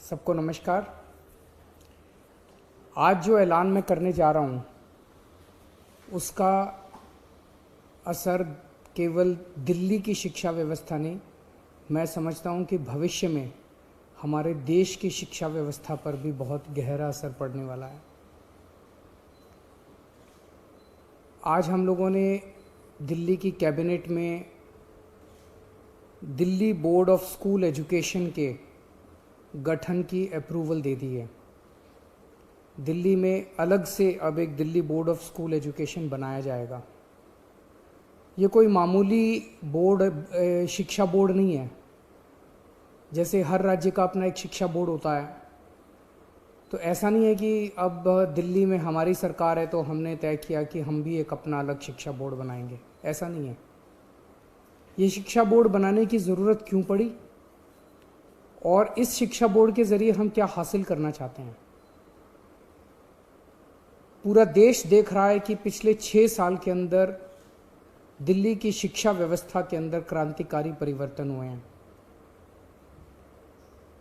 सबको नमस्कार। आज जो ऐलान मैं करने जा रहा हूँ उसका असर केवल दिल्ली की शिक्षा व्यवस्था नहीं, मैं समझता हूँ कि भविष्य में हमारे देश की शिक्षा व्यवस्था पर भी बहुत गहरा असर पड़ने वाला है। आज हम लोगों ने दिल्ली की कैबिनेट में Delhi board of school education के गठन की अप्रूवल दे दी है। दिल्ली में अलग से अब एक Delhi board of school education बनाया जाएगा। ये कोई मामूली बोर्ड शिक्षा बोर्ड नहीं है। जैसे हर राज्य का अपना एक शिक्षा बोर्ड होता है, तो ऐसा नहीं है कि अब दिल्ली में हमारी सरकार है तो हमने तय किया कि हम भी एक अपना अलग शिक्षा बोर्ड बनाएंगे, ऐसा नहीं है। ये शिक्षा बोर्ड बनाने की ज़रूरत क्यों पड़ी और इस शिक्षा बोर्ड के ज़रिए हम क्या हासिल करना चाहते हैं? पूरा देश देख रहा है कि पिछले 6 साल के अंदर दिल्ली की शिक्षा व्यवस्था के अंदर क्रांतिकारी परिवर्तन हुए हैं।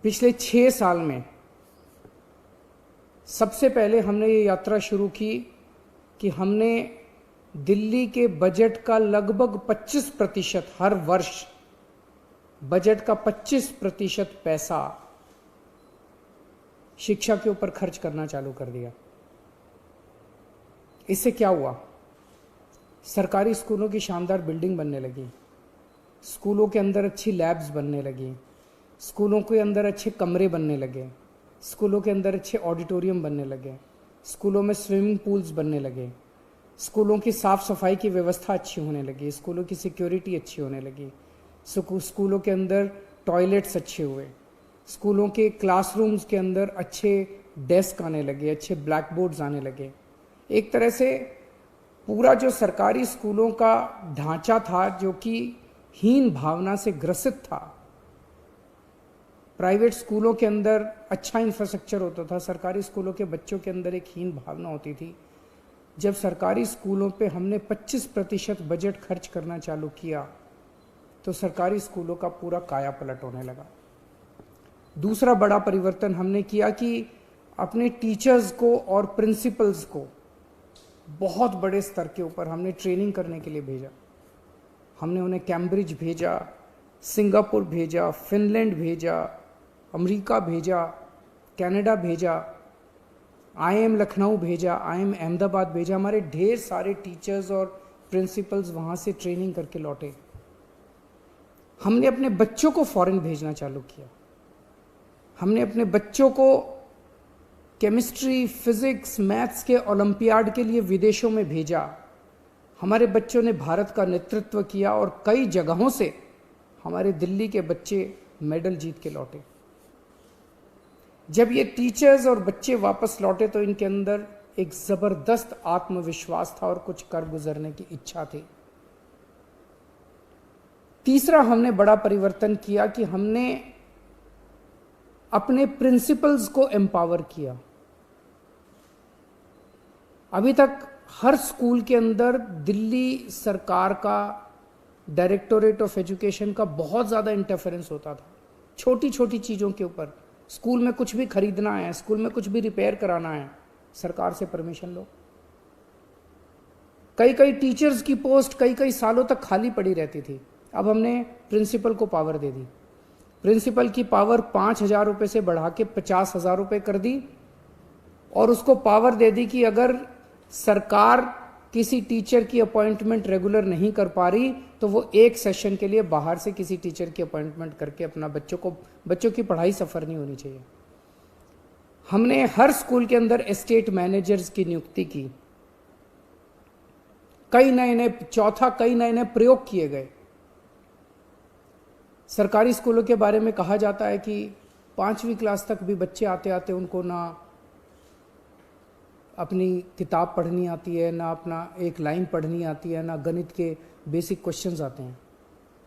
पिछले 6 साल में सबसे पहले हमने ये यात्रा शुरू की कि हमने दिल्ली के बजट का लगभग 25% हर वर्ष बजट का 25% पैसा शिक्षा के ऊपर खर्च करना चालू कर दिया। इससे क्या हुआ? सरकारी स्कूलों की शानदार बिल्डिंग बनने लगी, स्कूलों के अंदर अच्छी लैब्स बनने लगी, स्कूलों के अंदर अच्छे कमरे बनने लगे, स्कूलों के अंदर अच्छे ऑडिटोरियम बनने लगे, स्कूलों में स्विमिंग पूल्स बनने लगे, स्कूलों की साफ़ सफाई की व्यवस्था अच्छी होने लगी, स्कूलों की सिक्योरिटी अच्छी होने लगी, स्कूलों के अंदर टॉयलेट्स अच्छे हुए, स्कूलों के क्लासरूम्स के अंदर अच्छे डेस्क आने लगे, अच्छे ब्लैक बोर्ड्स आने लगे। एक तरह से पूरा जो सरकारी स्कूलों का ढांचा था, जो कि हीन भावना से ग्रसित था, प्राइवेट स्कूलों के अंदर अच्छा इंफ्रास्ट्रक्चर होता था, सरकारी स्कूलों के बच्चों के अंदर एक हीन भावना होती थी। जब सरकारी स्कूलों पे हमने 25% बजट खर्च करना चालू किया तो सरकारी स्कूलों का पूरा काया पलट होने लगा। दूसरा बड़ा परिवर्तन हमने किया कि अपने टीचर्स को और प्रिंसिपल्स को बहुत बड़े स्तर के ऊपर हमने ट्रेनिंग करने के लिए भेजा। हमने उन्हें कैम्ब्रिज भेजा, सिंगापुर भेजा, फिनलैंड भेजा, अमेरिका भेजा, कनाडा भेजा, IIM लखनऊ भेजा, IIM अहमदाबाद भेजा। हमारे ढेर सारे टीचर्स और प्रिंसिपल्स वहाँ से ट्रेनिंग करके लौटे। हमने अपने बच्चों को फॉरेन भेजना चालू किया। हमने अपने बच्चों को केमिस्ट्री, फिजिक्स, मैथ्स के ओलंपियाड के लिए विदेशों में भेजा। हमारे बच्चों ने भारत का नेतृत्व किया और कई जगहों से हमारे दिल्ली के बच्चे मेडल जीत के लौटे। जब ये टीचर्स और बच्चे वापस लौटे तो इनके अंदर एक जबरदस्त आत्मविश्वास था और कुछ कर गुजरने की इच्छा थी। तीसरा हमने बड़ा परिवर्तन किया कि हमने अपने प्रिंसिपल्स को एम्पावर किया। अभी तक हर स्कूल के अंदर दिल्ली सरकार का डायरेक्टोरेट ऑफ एजुकेशन का बहुत ज़्यादा इंटरफेरेंस होता था, छोटी छोटी चीज़ों के ऊपर। स्कूल में कुछ भी खरीदना है, स्कूल में कुछ भी रिपेयर कराना है, सरकार से परमिशन लो। कई कई टीचर्स की पोस्ट कई कई सालों तक खाली पड़ी रहती थी। अब हमने प्रिंसिपल को पावर दे दी। प्रिंसिपल की पावर 5,000 रुपये से बढ़ा के 50,000 रुपये कर दी और उसको पावर दे दी कि अगर सरकार किसी टीचर की अपॉइंटमेंट रेगुलर नहीं कर पा रही तो वो एक सेशन के लिए बाहर से किसी टीचर की अपॉइंटमेंट करके अपना बच्चों की पढ़ाई सफ़र नहीं होनी चाहिए। हमने हर स्कूल के अंदर एस्टेट मैनेजर्स की नियुक्ति की। कई नए नए प्रयोग किए गए। सरकारी स्कूलों के बारे में कहा जाता है कि 5वीं क्लास तक भी बच्चे आते आते उनको ना अपनी किताब पढ़नी आती है, ना अपना एक लाइन पढ़नी आती है, ना गणित के बेसिक क्वेश्चंस आते हैं।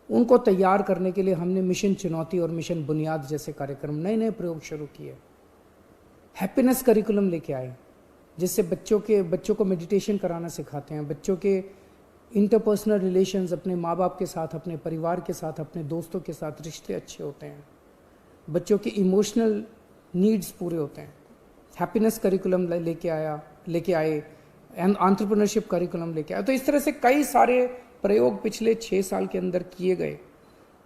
उनको तैयार करने के लिए हमने मिशन चुनौती और मिशन बुनियाद जैसे कार्यक्रम, नए नए प्रयोग शुरू किए। हैप्पीनेस करिकुलम लेके आए, जिससे बच्चों को मेडिटेशन कराना सिखाते हैं। बच्चों के इंटरपर्सनल रिलेशंस अपने माँ बाप के साथ, अपने परिवार के साथ, अपने दोस्तों के साथ रिश्ते अच्छे होते हैं। बच्चों के इमोशनल नीड्स पूरे होते हैं। हैप्पीनेस करिकुलम लेके आए, एंटरप्रेन्योरशिप करिकुलम लेके आए। तो इस तरह से कई सारे प्रयोग पिछले 6 साल के अंदर किए गए,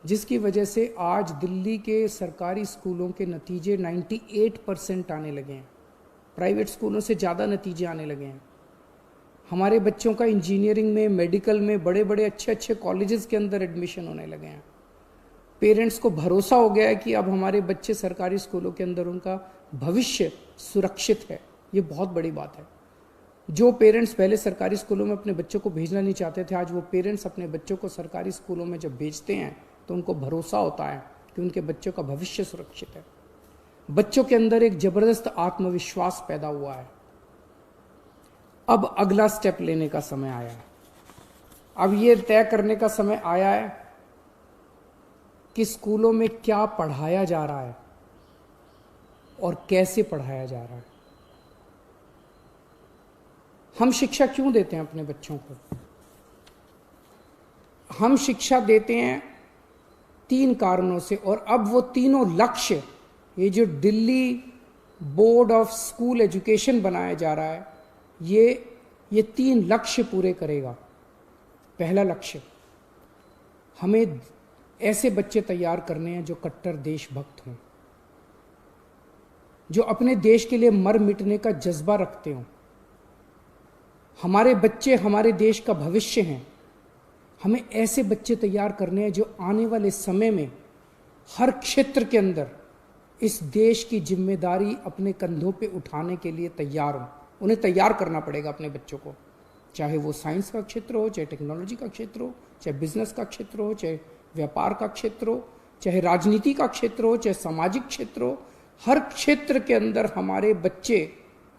जिसकी वजह से आज दिल्ली के सरकारी स्कूलों के नतीजे 98% आने लगे हैं। प्राइवेट स्कूलों से ज़्यादा नतीजे आने लगे हैं। हमारे बच्चों का इंजीनियरिंग में, मेडिकल में, बड़े बड़े अच्छे अच्छे कॉलेजेस के अंदर एडमिशन होने लगे हैं। पेरेंट्स को भरोसा हो गया है कि अब हमारे बच्चे सरकारी स्कूलों के अंदर, उनका भविष्य सुरक्षित है। ये बहुत बड़ी बात है। जो पेरेंट्स पहले सरकारी स्कूलों में अपने बच्चों को भेजना नहीं चाहते थे, आज वो पेरेंट्स अपने बच्चों को सरकारी स्कूलों में जब भेजते हैं तो उनको भरोसा होता है कि उनके बच्चों का भविष्य सुरक्षित है। बच्चों के अंदर एक जबरदस्त आत्मविश्वास पैदा हुआ है। अब अगला स्टेप लेने का समय आया है। अब ये तय करने का समय आया है कि स्कूलों में क्या पढ़ाया जा रहा है और कैसे पढ़ाया जा रहा है। हम शिक्षा क्यों देते हैं अपने बच्चों को? हम शिक्षा देते हैं 3 कारणों से, और अब वो तीनों लक्ष्य, ये जो Delhi board of school education बनाया जा रहा है, ये 3 लक्ष्य पूरे करेगा। पहला लक्ष्य, हमें ऐसे बच्चे तैयार करने हैं जो कट्टर देशभक्त हों, जो अपने देश के लिए मर मिटने का जज्बा रखते हों। हमारे बच्चे हमारे देश का भविष्य हैं। हमें ऐसे बच्चे तैयार करने हैं जो आने वाले समय में हर क्षेत्र के अंदर इस देश की जिम्मेदारी अपने कंधों पे उठाने के लिए तैयार हों। उन्हें तैयार करना पड़ेगा अपने बच्चों को, चाहे वो साइंस का क्षेत्र हो, चाहे टेक्नोलॉजी का क्षेत्र हो, चाहे बिजनेस का क्षेत्र हो, चाहे व्यापार का क्षेत्र हो, चाहे राजनीति का क्षेत्र हो, चाहे सामाजिक क्षेत्र हो। हर क्षेत्र के अंदर हमारे बच्चे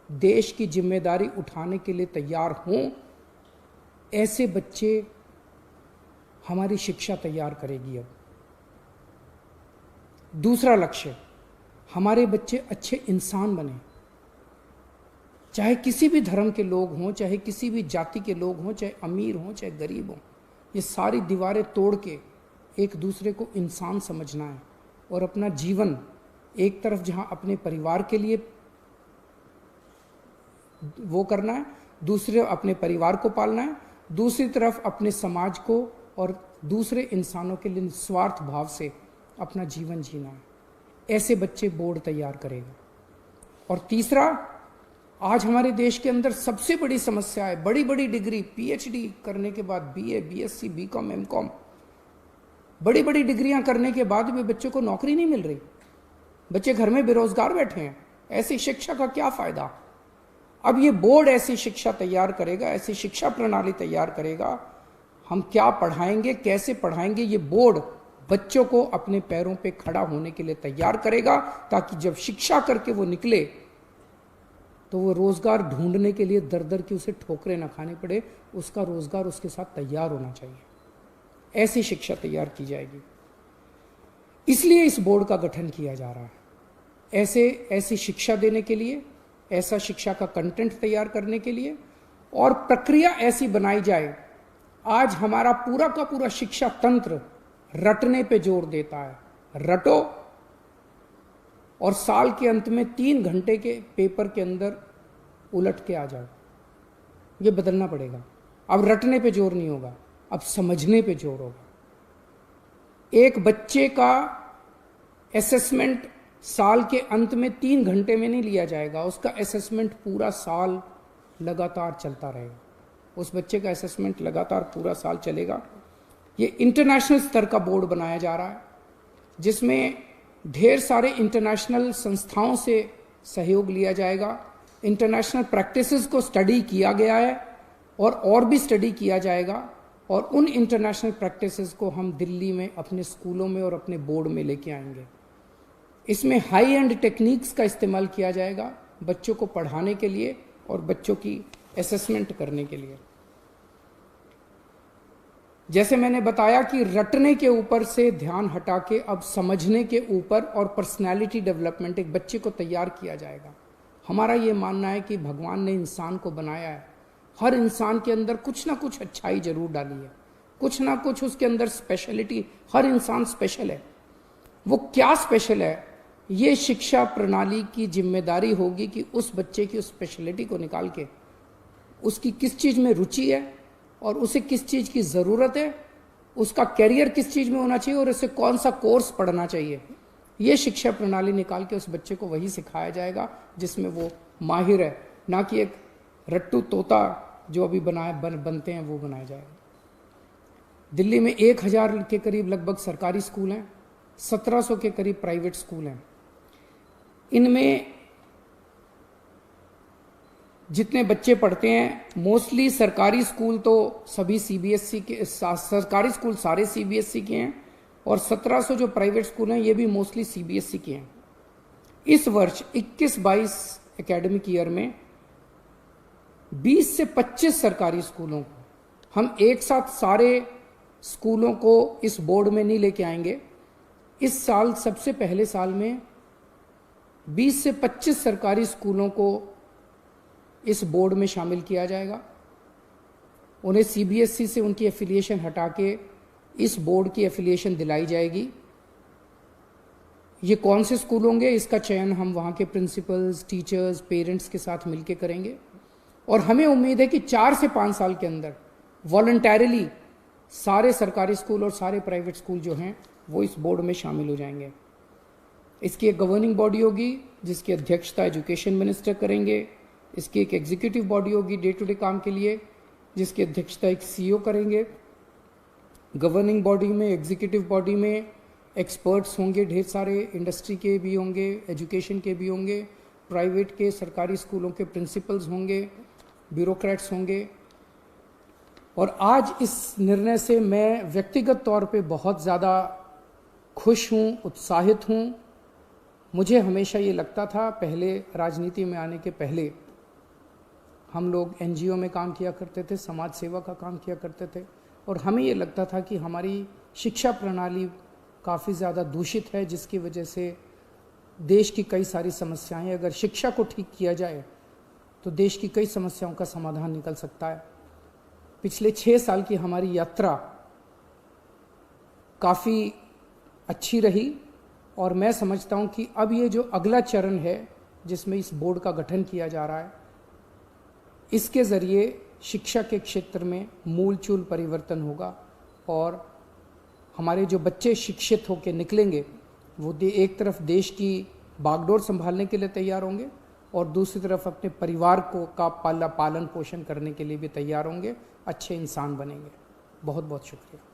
देश की जिम्मेदारी उठाने के लिए तैयार हों। ऐसे बच्चे हमारी शिक्षा तैयार करेगी। अब दूसरा लक्ष्य, हमारे बच्चे अच्छे इंसान बने, चाहे किसी भी धर्म के लोग हों, चाहे किसी भी जाति के लोग हों, चाहे अमीर हों, चाहे गरीब हों। ये सारी दीवारें तोड़ के एक दूसरे को इंसान समझना है और अपना जीवन एक तरफ जहां अपने परिवार के लिए वो करना है, दूसरे अपने परिवार को पालना है, दूसरी तरफ अपने समाज को और दूसरे इंसानों के लिए निस्वार्थ भाव से अपना जीवन जीना है। ऐसे बच्चे बोर्ड तैयार करेगा। और तीसरा, आज हमारे देश के अंदर सबसे बड़ी समस्या है, बड़ी बड़ी डिग्री, पीएचडी करने के बाद, बीए, बीएससी, बीकॉम, एमकॉम, बड़ी बड़ी डिग्रियां करने के बाद भी बच्चों को नौकरी नहीं मिल रही। बच्चे घर में बेरोजगार बैठे हैं। ऐसी शिक्षा का क्या फायदा? अब ये बोर्ड ऐसी शिक्षा तैयार करेगा, ऐसी शिक्षा प्रणाली तैयार करेगा। हम क्या पढ़ाएंगे, कैसे पढ़ाएंगे, ये बोर्ड बच्चों को अपने पैरों पे खड़ा होने के लिए तैयार करेगा, ताकि जब शिक्षा करके वो निकले तो वो रोजगार ढूंढने के लिए दर दर की उसे ठोकरें ना खानी पड़े। उसका रोजगार उसके साथ तैयार होना चाहिए। ऐसी शिक्षा तैयार की जाएगी। इसलिए इस बोर्ड का गठन किया जा रहा है, ऐसी शिक्षा देने के लिए, ऐसा शिक्षा का कंटेंट तैयार करने के लिए, और प्रक्रिया ऐसी बनाई जाए। आज हमारा पूरा का पूरा शिक्षा तंत्र रटने पे जोर देता है। रटो और साल के अंत में 3 घंटे के पेपर के अंदर उलट के आ जाओ। ये बदलना पड़ेगा। अब रटने पे जोर नहीं होगा, अब समझने पे जोर होगा। एक बच्चे का असेसमेंट साल के अंत में 3 घंटे में नहीं लिया जाएगा। उसका असेसमेंट पूरा साल लगातार चलता रहेगा। उस बच्चे का असेसमेंट लगातार पूरा साल चलेगा। ये इंटरनेशनल स्तर का बोर्ड बनाया जा रहा है, जिसमें ढेर सारे इंटरनेशनल संस्थाओं से सहयोग लिया जाएगा। इंटरनेशनल प्रैक्टिसेस को स्टडी किया गया है और भी स्टडी किया जाएगा, और उन इंटरनेशनल प्रैक्टिसेस को हम दिल्ली में अपने स्कूलों में और अपने बोर्ड में लेके आएंगे। इसमें हाई एंड टेक्निक्स का इस्तेमाल किया जाएगा बच्चों को पढ़ाने के लिए और बच्चों की असेसमेंट करने के लिए। जैसे मैंने बताया कि रटने के ऊपर से ध्यान हटा के अब समझने के ऊपर और पर्सनालिटी डेवलपमेंट, एक बच्चे को तैयार किया जाएगा। हमारा ये मानना है कि भगवान ने इंसान को बनाया है, हर इंसान के अंदर कुछ ना कुछ अच्छाई जरूर डाली है, कुछ ना कुछ उसके अंदर स्पेशलिटी। हर इंसान स्पेशल है। वो क्या स्पेशल है ये शिक्षा प्रणाली की जिम्मेदारी होगी कि उस बच्चे की उस स्पेशलिटी को निकाल के उसकी किस चीज़ में रुचि है और उसे किस चीज़ की ज़रूरत है, उसका कैरियर किस चीज़ में होना चाहिए और उसे कौन सा कोर्स पढ़ना चाहिए, ये शिक्षा प्रणाली निकाल के उस बच्चे को वही सिखाया जाएगा जिसमें वो माहिर है, ना कि एक रट्टू तोता जो अभी बनते हैं वो बनाया जाएगा। दिल्ली में 1000 के करीब लगभग सरकारी स्कूल हैं, 1700 के करीब प्राइवेट स्कूल हैं। इनमें जितने बच्चे पढ़ते हैं मोस्टली सरकारी स्कूल तो सभी सीबीएसई के, सरकारी स्कूल सारे सीबीएसई के हैं और 1700 जो प्राइवेट स्कूल हैं ये भी मोस्टली सीबीएसई के हैं। इस वर्ष 21-22 एकेडमिक ईयर में 20 से 25 सरकारी स्कूलों को हम एक साथ सारे स्कूलों को इस बोर्ड में नहीं लेके आएंगे। इस साल सबसे पहले साल में 20 से 25 सरकारी स्कूलों को इस बोर्ड में शामिल किया जाएगा। उन्हें सीबीएसई से उनकी एफिलिएशन हटा के इस बोर्ड की एफिलिएशन दिलाई जाएगी। ये कौन से स्कूल होंगे इसका चयन हम वहाँ के प्रिंसिपल्स, टीचर्स, पेरेंट्स के साथ मिलकर करेंगे और हमें उम्मीद है कि 4 से 5 साल के अंदर वॉलंटैरिली सारे सरकारी स्कूल और सारे प्राइवेट स्कूल जो हैं वो इस बोर्ड में शामिल हो जाएंगे। इसकी एक गवर्निंग बॉडी होगी जिसकी अध्यक्षता एजुकेशन मिनिस्टर करेंगे। इसकी एक एग्जीक्यूटिव बॉडी होगी डे टू डे काम के लिए जिसकी अध्यक्षता एक सीईओ करेंगे। गवर्निंग बॉडी में, एग्जीक्यूटिव बॉडी में एक्सपर्ट्स होंगे, ढेर सारे इंडस्ट्री के भी होंगे, एजुकेशन के भी होंगे, प्राइवेट के, सरकारी स्कूलों के प्रिंसिपल्स होंगे, ब्यूरोक्रेट्स होंगे। और आज इस निर्णय से मैं व्यक्तिगत तौर पे बहुत ज़्यादा खुश हूँ, उत्साहित हूँ। मुझे हमेशा ये लगता था, पहले राजनीति में आने के पहले हम लोग एनजीओ में काम किया करते थे, समाज सेवा का काम किया करते थे और हमें ये लगता था कि हमारी शिक्षा प्रणाली काफ़ी ज़्यादा दूषित है जिसकी वजह से देश की कई सारी समस्याएं, अगर शिक्षा को ठीक किया जाए तो देश की कई समस्याओं का समाधान निकल सकता है। पिछले 6 साल की हमारी यात्रा काफ़ी अच्छी रही और मैं समझता हूं कि अब ये जो अगला चरण है जिसमें इस बोर्ड का गठन किया जा रहा है, इसके ज़रिए शिक्षा के क्षेत्र में मूलचूल परिवर्तन होगा और हमारे जो बच्चे शिक्षित होकर निकलेंगे वो एक तरफ देश की बागडोर संभालने के लिए तैयार होंगे और दूसरी तरफ अपने परिवार को का पालन पोषण करने के लिए भी तैयार होंगे, अच्छे इंसान बनेंगे। बहुत बहुत शुक्रिया।